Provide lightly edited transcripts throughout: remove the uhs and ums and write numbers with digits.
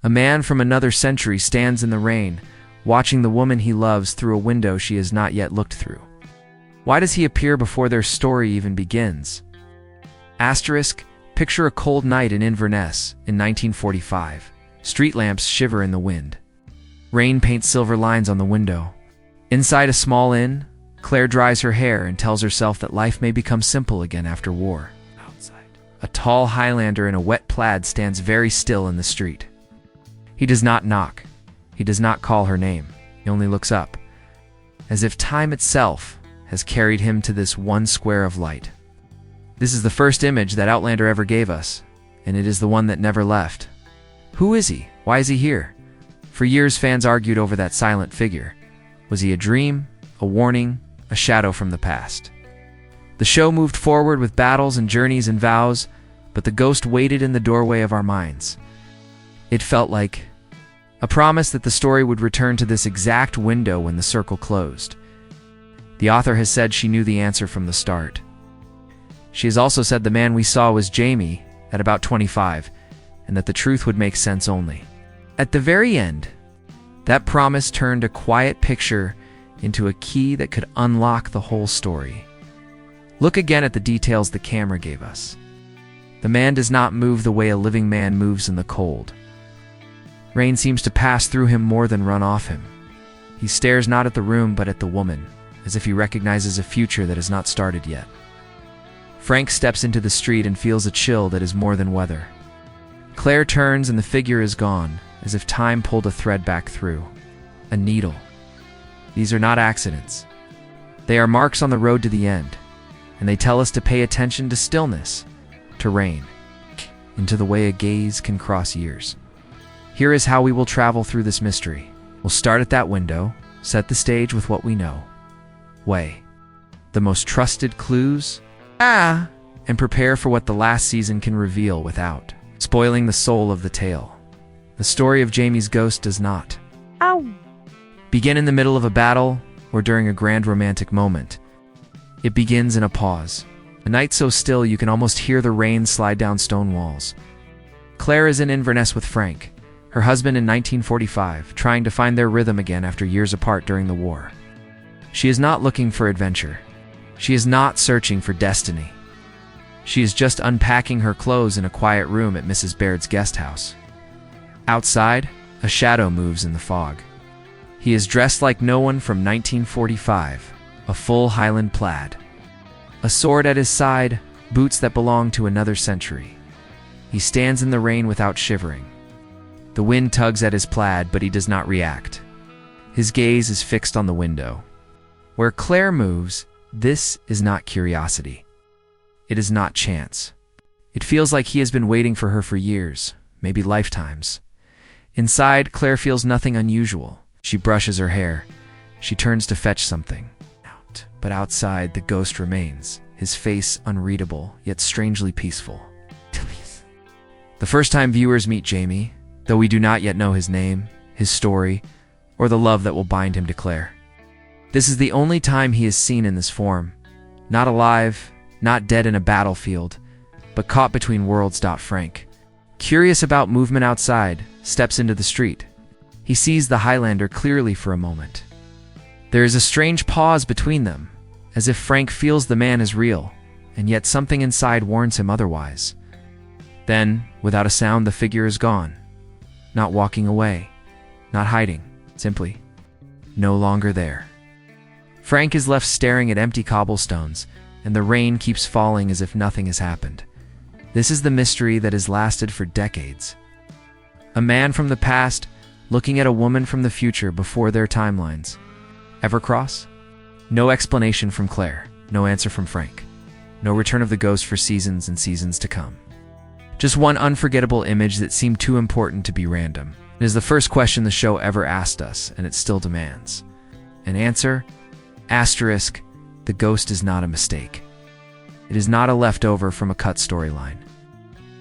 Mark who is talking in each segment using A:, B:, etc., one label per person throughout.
A: A man from another century stands in the rain, watching the woman he loves through a window she has not yet looked through. Why does he appear before their story even begins? Asterisk, picture a cold night in Inverness in 1945. Street lamps shiver in the wind. Rain paints silver lines on the window. Inside a small inn, Claire dries her hair and tells herself that life may become simple again after war. Outside, a tall Highlander in a wet plaid stands very still in the street. He does not knock. He does not call her name. He only looks up, as if time itself has carried him to this one square of light. This is the first image that Outlander ever gave us, and it is the one that never left. Who is he? Why is he here? For years, fans argued over that silent figure. Was he a dream, a warning, a shadow from the past? The show moved forward with battles and journeys and vows, but the ghost waited in the doorway of our minds. It felt like a promise that the story would return to this exact window when the circle closed. The author has said she knew the answer from the start. She has also said the man we saw was Jamie at about 25, and that the truth would make sense only. At the very end, that promise turned a quiet picture into a key that could unlock the whole story. Look again at the details the camera gave us. The man does not move the way a living man moves in the cold. Rain seems to pass through him more than run off him. He stares not at the room but at the woman, as if he recognizes a future that has not started yet. Frank steps into the street and feels a chill that is more than weather. Claire turns and the figure is gone, as if time pulled a thread back through. A needle. These are not accidents. They are marks on the road to the end, and they tell us to pay attention to stillness, to rain, and to the way a gaze can cross years. Here is how we will travel through this mystery. We'll start at that window, set the stage with what we know. Weigh the most trusted clues, and prepare for what the last season can reveal without spoiling the soul of the tale. The story of Jamie's ghost does not begin in the middle of a battle or during a grand romantic moment. It begins in a pause, a night so still you can almost hear the rain slide down stone walls. Claire is in Inverness with Frank, her husband in 1945, trying to find their rhythm again after years apart during the war. She is not looking for adventure. She is not searching for destiny. She is just unpacking her clothes in a quiet room at Mrs. Baird's guest house. Outside, a shadow moves in the fog. He is dressed like no one from 1945, a full Highland plaid. A sword at his side, boots that belong to another century. He stands in the rain without shivering. The wind tugs at his plaid, but he does not react. His gaze is fixed on the window. Where Claire moves, this is not curiosity. It is not chance. It feels like he has been waiting for her for years, maybe lifetimes. Inside, Claire feels nothing unusual. She brushes her hair. She turns to fetch something. But outside, the ghost remains, his face unreadable, yet strangely peaceful. The first time viewers meet Jamie, though we do not yet know his name, his story, or the love that will bind him to Claire. This is the only time he is seen in this form. Not alive, not dead in a battlefield, but caught between worlds. Frank, curious about movement outside, steps into the street. He sees the Highlander clearly for a moment. There is a strange pause between them, as if Frank feels the man is real, and yet something inside warns him otherwise. Then, without a sound, the figure is gone. Not walking away, not hiding, simply no longer there. Frank is left staring at empty cobblestones, and the rain keeps falling as if nothing has happened. This is the mystery that has lasted for decades. A man from the past looking at a woman from the future before their timelines. Ever cross? No explanation from Claire, no answer from Frank. No return of the ghost for seasons and seasons to come. Just one unforgettable image that seemed too important to be random. It is the first question the show ever asked us, and it still demands an answer. Asterisk, the ghost is not a mistake. It is not a leftover from a cut storyline.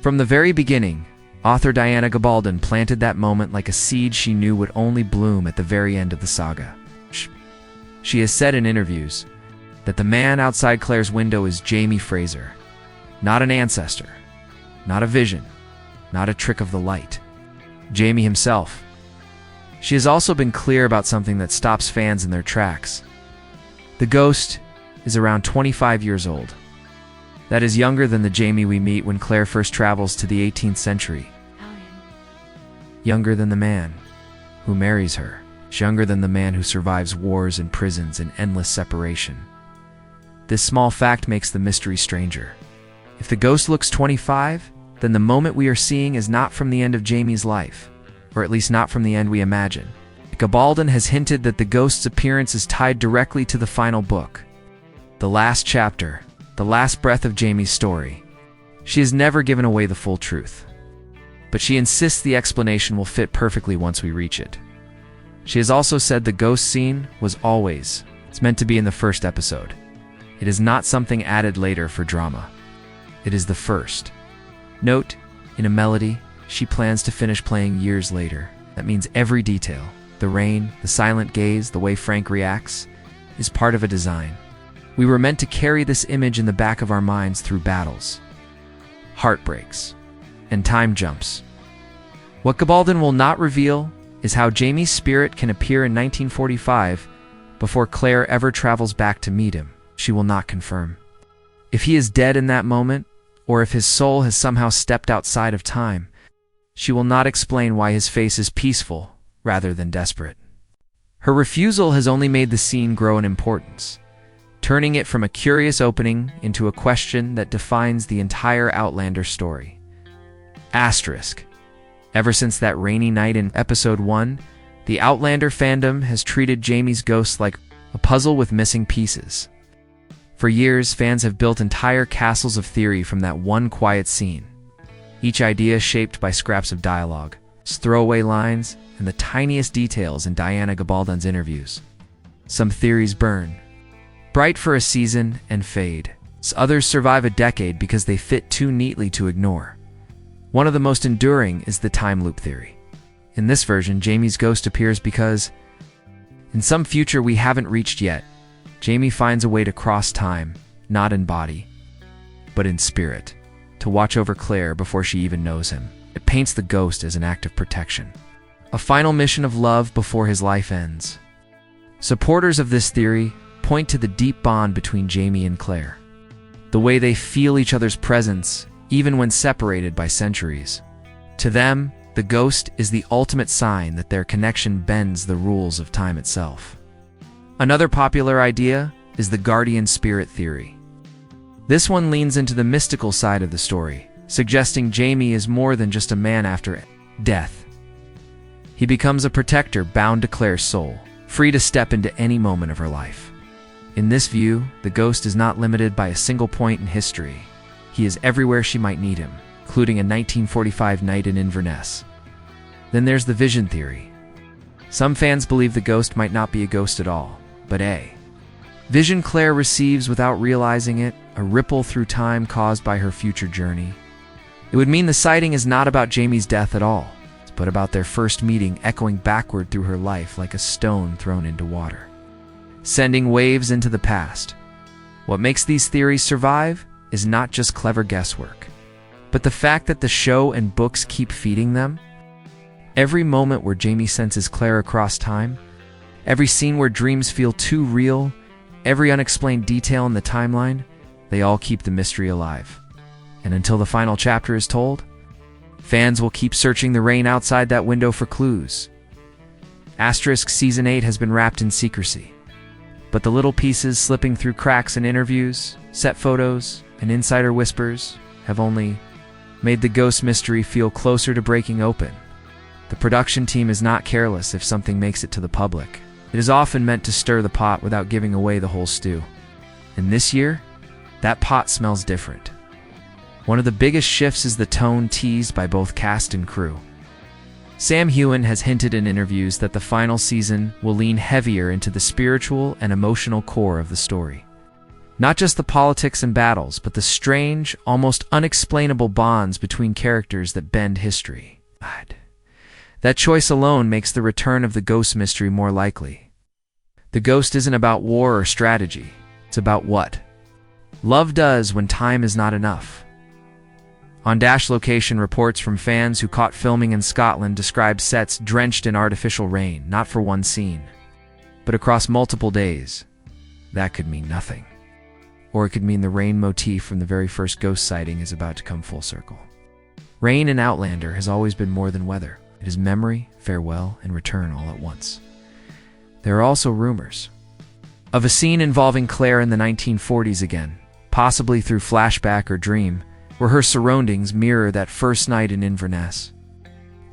A: From the very beginning, author Diana Gabaldon planted that moment like a seed she knew would only bloom at the very end of the saga. She has said in interviews that the man outside Claire's window is Jamie Fraser, not an ancestor, not a vision, not a trick of the light. Jamie himself. She has also been clear about something that stops fans in their tracks. The ghost is around 25 years old. That is younger than the Jamie we meet when Claire first travels to the 18th century. Younger than the man who marries her. Younger than the man who survives wars and prisons and endless separation. This small fact makes the mystery stranger. If the ghost looks 25, then the moment we are seeing is not from the end of Jamie's life, or at least not from the end we imagine. Gabaldon has hinted that the ghost's appearance is tied directly to the final book, the last chapter, the last breath of Jamie's story. She has never given away the full truth, but she insists the explanation will fit perfectly once we reach it. She has also said the ghost scene was always, it's meant to be in the first episode. It is not something added later for drama. It is the first. Note, in a melody, she plans to finish playing years later. That means every detail, the rain, the silent gaze, the way Frank reacts, is part of a design. We were meant to carry this image in the back of our minds through battles, heartbreaks, and time jumps. What Gabaldon will not reveal is how Jamie's spirit can appear in 1945 before Claire ever travels back to meet him. She will not confirm. If he is dead in that moment, or if his soul has somehow stepped outside of time, she will not explain why his face is peaceful rather than desperate. Her refusal has only made the scene grow in importance, turning it from a curious opening into a question that defines the entire Outlander story. Asterisk. Ever since that rainy night in Episode 1, the Outlander fandom has treated Jamie's ghost like a puzzle with missing pieces. For years, fans have built entire castles of theory from that one quiet scene, each idea shaped by scraps of dialogue, throwaway lines, and the tiniest details in Diana Gabaldon's interviews. Some theories burn, bright for a season and fade. Others survive a decade because they fit too neatly to ignore. One of the most enduring is the time loop theory. In this version, Jamie's ghost appears because, in some future we haven't reached yet, Jamie finds a way to cross time, not in body, but in spirit, to watch over Claire before she even knows him. It paints the ghost as an act of protection, a final mission of love before his life ends. Supporters of this theory point to the deep bond between Jamie and Claire, the way they feel each other's presence even when separated by centuries. To them, the ghost is the ultimate sign that their connection bends the rules of time itself. Another popular idea is the guardian spirit theory. This one leans into the mystical side of the story, suggesting Jamie is more than just a man after death. He becomes a protector bound to Claire's soul, free to step into any moment of her life. In this view, the ghost is not limited by a single point in history. He is everywhere she might need him, including a 1945 night in Inverness. Then there's the vision theory. Some fans believe the ghost might not be a ghost at all, but a vision Claire receives without realizing it, a ripple through time caused by her future journey. It would mean the sighting is not about Jamie's death at all, but about their first meeting echoing backward through her life like a stone thrown into water, sending waves into the past. What makes these theories survive is not just clever guesswork, but the fact that the show and books keep feeding them. Every moment where Jamie senses Claire across time, every scene where dreams feel too real, every unexplained detail in the timeline, they all keep the mystery alive. And until the final chapter is told, fans will keep searching the rain outside that window for clues. Asterisk Season 8 has been wrapped in secrecy, but the little pieces slipping through cracks in interviews, set photos, and insider whispers have only made the ghost mystery feel closer to breaking open. The production team is not careless if something makes it to the public. It is often meant to stir the pot without giving away the whole stew. And this year, that pot smells different. One of the biggest shifts is the tone teased by both cast and crew. Sam Heughan has hinted in interviews that the final season will lean heavier into the spiritual and emotional core of the story. Not just the politics and battles, but the strange, almost unexplainable bonds between characters that bend history. That choice alone makes the return of the ghost mystery more likely. The ghost isn't about war or strategy. It's about what love does when time is not enough. On Dash location, reports from fans who caught filming in Scotland describe sets drenched in artificial rain, not for one scene, but across multiple days. That could mean nothing. Or it could mean the rain motif from the very first ghost sighting is about to come full circle. Rain in Outlander has always been more than weather. It is memory, farewell, and return all at once. There are also rumors of a scene involving Claire in the 1940s again, possibly through flashback or dream, where her surroundings mirror that first night in Inverness.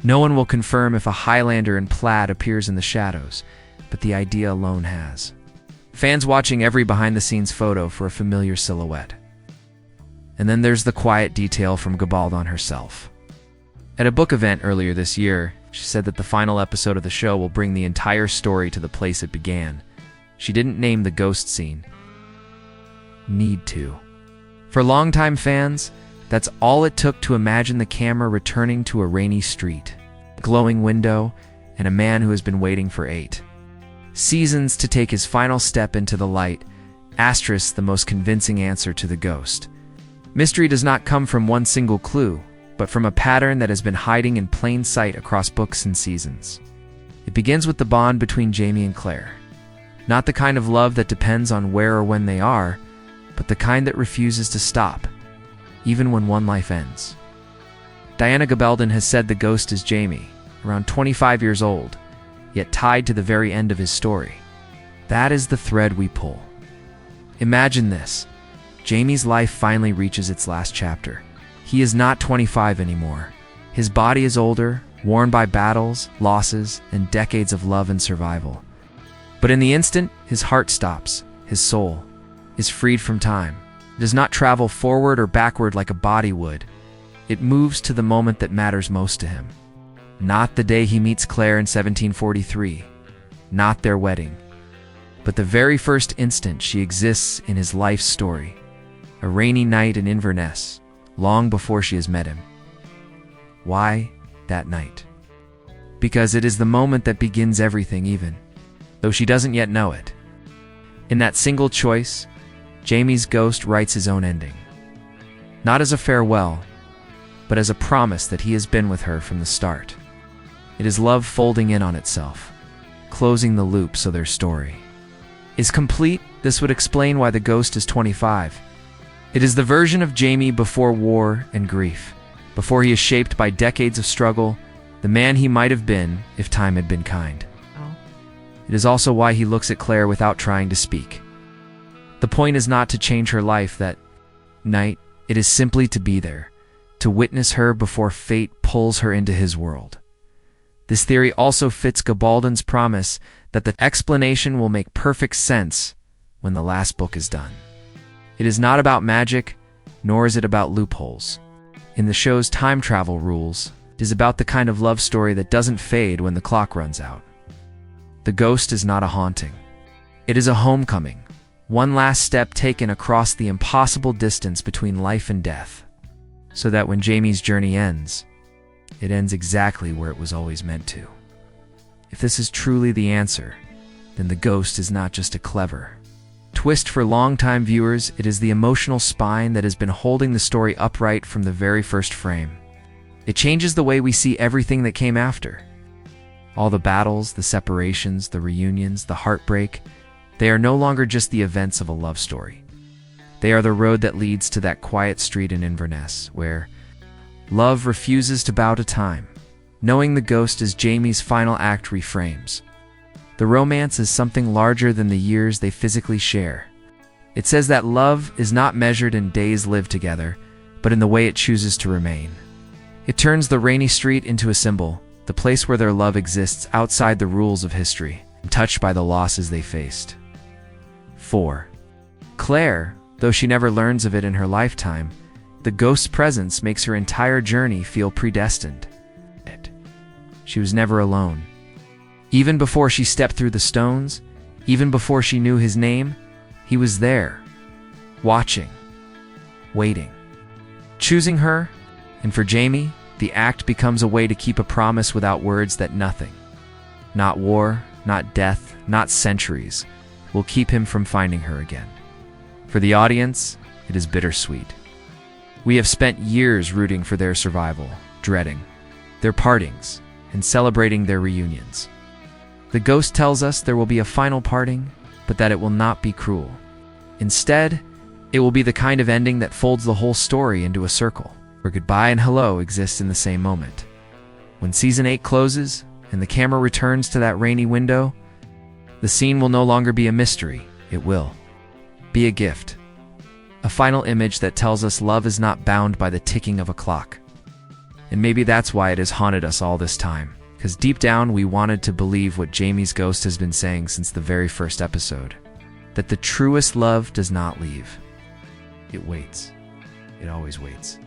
A: No one will confirm if a Highlander in plaid appears in the shadows, but the idea alone has fans watching every behind-the-scenes photo for a familiar silhouette. And then there's the quiet detail from Gabaldon herself. At a book event earlier this year, she said that the final episode of the show will bring the entire story to the place it began. She didn't name the ghost scene. Need to. For longtime fans, that's all it took to imagine the camera returning to a rainy street, a glowing window, and a man who has been waiting for 8 seasons to take his final step into the light, * the most convincing answer to the ghost. Mystery does not come from one single clue, but from a pattern that has been hiding in plain sight across books and seasons. It begins with the bond between Jamie and Claire. Not the kind of love that depends on where or when they are, but the kind that refuses to stop, even when one life ends. Diana Gabaldon has said the ghost is Jamie, around 25 years old, yet tied to the very end of his story. That is the thread we pull. Imagine this. Jamie's life finally reaches its last chapter. He is not 25 anymore. His body is older, worn by battles, losses, and decades of love and survival. But in the instant, his heart stops. His soul is freed from time. It does not travel forward or backward like a body would. It moves to the moment that matters most to him. Not the day he meets Claire in 1743, not their wedding, but the very first instant she exists in his life story, a rainy night in Inverness, long before she has met him. Why that night? Because it is the moment that begins everything, even though she doesn't yet know it. In that single choice, Jamie's ghost writes his own ending. Not as a farewell, but as a promise that he has been with her from the start. It is love folding in on itself, closing the loop so their story is complete. This would explain why the ghost is 25. It is the version of Jamie before war and grief, before he is shaped by decades of struggle, the man he might have been if time had been kind. It is also why he looks at Claire without trying to speak. The point is not to change her life that night, it is simply to be there, to witness her before fate pulls her into his world. This theory also fits Gabaldon's promise that the explanation will make perfect sense when the last book is done. It is not about magic, nor is it about loopholes. In the show's time travel rules, it is about the kind of love story that doesn't fade when the clock runs out. The ghost is not a haunting. It is a homecoming, one last step taken across the impossible distance between life and death, so that when Jamie's journey ends, it ends exactly where it was always meant to. If this is truly the answer, then the ghost is not just a clever twist for longtime viewers, it is the emotional spine that has been holding the story upright from the very first frame. It changes the way we see everything that came after. All the battles, the separations, the reunions, the heartbreak, they are no longer just the events of a love story. They are the road that leads to that quiet street in Inverness, where love refuses to bow to time. Knowing the ghost as Jamie's final act reframes. The romance is something larger than the years they physically share. It says that love is not measured in days lived together, but in the way it chooses to remain. It turns the rainy street into a symbol, the place where their love exists outside the rules of history, touched by the losses they faced. 4. Claire, though she never learns of it in her lifetime, the ghost's presence makes her entire journey feel predestined. She was never alone. Even before she stepped through the stones, even before she knew his name, he was there, watching, waiting, choosing her. And for Jamie, the act becomes a way to keep a promise without words that nothing, not war, not death, not centuries, will keep him from finding her again. For the audience, it is bittersweet. We have spent years rooting for their survival, dreading their partings, and celebrating their reunions. The ghost tells us there will be a final parting, but that it will not be cruel. Instead, it will be the kind of ending that folds the whole story into a circle, where goodbye and hello exist in the same moment. When Season 8 closes, and the camera returns to that rainy window, the scene will no longer be a mystery. It will be a gift. A final image that tells us love is not bound by the ticking of a clock. And maybe that's why it has haunted us all this time, because deep down we wanted to believe what Jamie's ghost has been saying since the very first episode, that the truest love does not leave. It waits. It always waits.